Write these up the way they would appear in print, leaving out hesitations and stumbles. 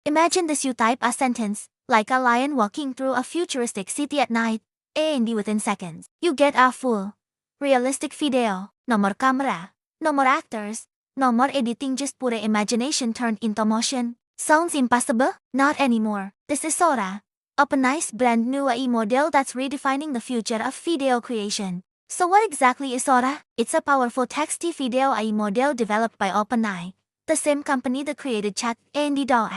Imagine this: you type a sentence, like a lion walking through a futuristic city at night, and within seconds, you get a full, realistic video. No more camera, no more actors, no more editing, just pure imagination turned into motion. Sounds impossible? Not anymore. This is Sora, OpenAI's brand new AI model that's redefining the future of video creation. So what exactly is Sora? It's a powerful text-to-video AI model developed by OpenAI, the same company that created Chat and Doll.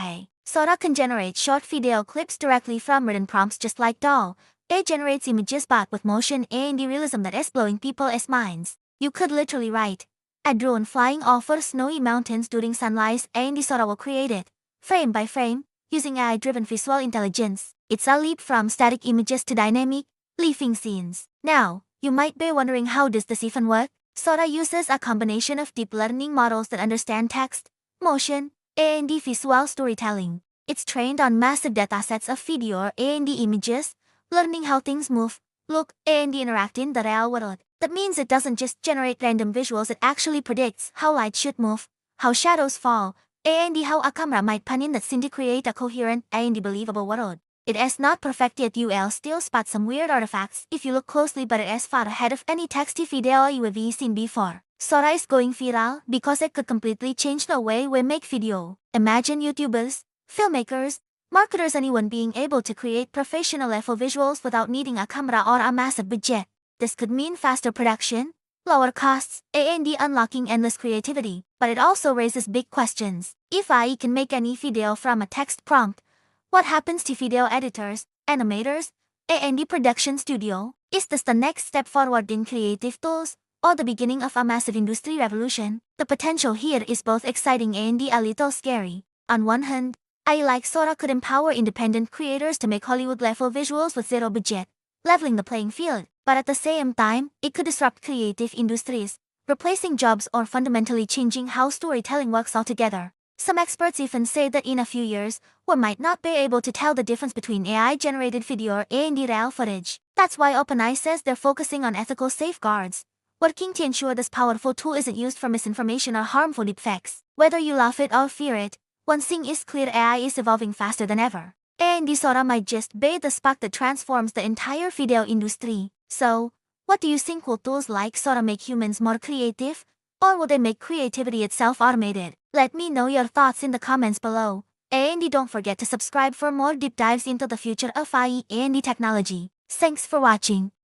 Sora can generate short video clips directly from written prompts just like Doll. It generates images but with motion and realism that is blowing people's minds. You could literally write a drone flying over snowy mountains during sunrise and Sora will create it, frame by frame, using AI-driven visual intelligence. It's a leap from static images to dynamic, living scenes. Now, you might be wondering, how does this even work? Sora uses a combination of deep learning models that understand text, motion, and visual storytelling. It's trained on massive datasets of video and images, learning how things move, look, and interact in the real world. That means it doesn't just generate random visuals, it actually predicts how light should move, how shadows fall, and how a camera might pan in that scene to create a coherent and believable world. It is not perfect yet. You'll still spot some weird artifacts if you look closely, but it is far ahead of any text-to-video you've seen before. Sora is going viral because it could completely change the way we make video. Imagine YouTubers, filmmakers, marketers, anyone being able to create professional-level visuals without needing a camera or a massive budget. This could mean faster production, lower costs, and unlocking endless creativity. But it also raises big questions. If AI can make any video from a text prompt, what happens to video editors, animators, and production studio? Is this the next step forward in creative tools, or the beginning of a massive industry revolution? The potential here is both exciting and a little scary. On one hand, AI like Sora could empower independent creators to make Hollywood-level visuals with zero budget, leveling the playing field. But at the same time, it could disrupt creative industries, replacing jobs or fundamentally changing how storytelling works altogether. Some experts even say that in a few years, we might not be able to tell the difference between AI-generated video and real footage. That's why OpenAI says they're focusing on ethical safeguards, working to ensure this powerful tool isn't used for misinformation or harmful deepfakes. Whether you love it or fear it, one thing is clear: AI is evolving faster than ever. And Sora might just be the spark that transforms the entire video industry. So, what do you think? Will tools like Sora make humans more creative, or will they make creativity itself automated? Let me know your thoughts in the comments below. And don't forget to subscribe for more deep dives into the future of AI and technology. Thanks for watching.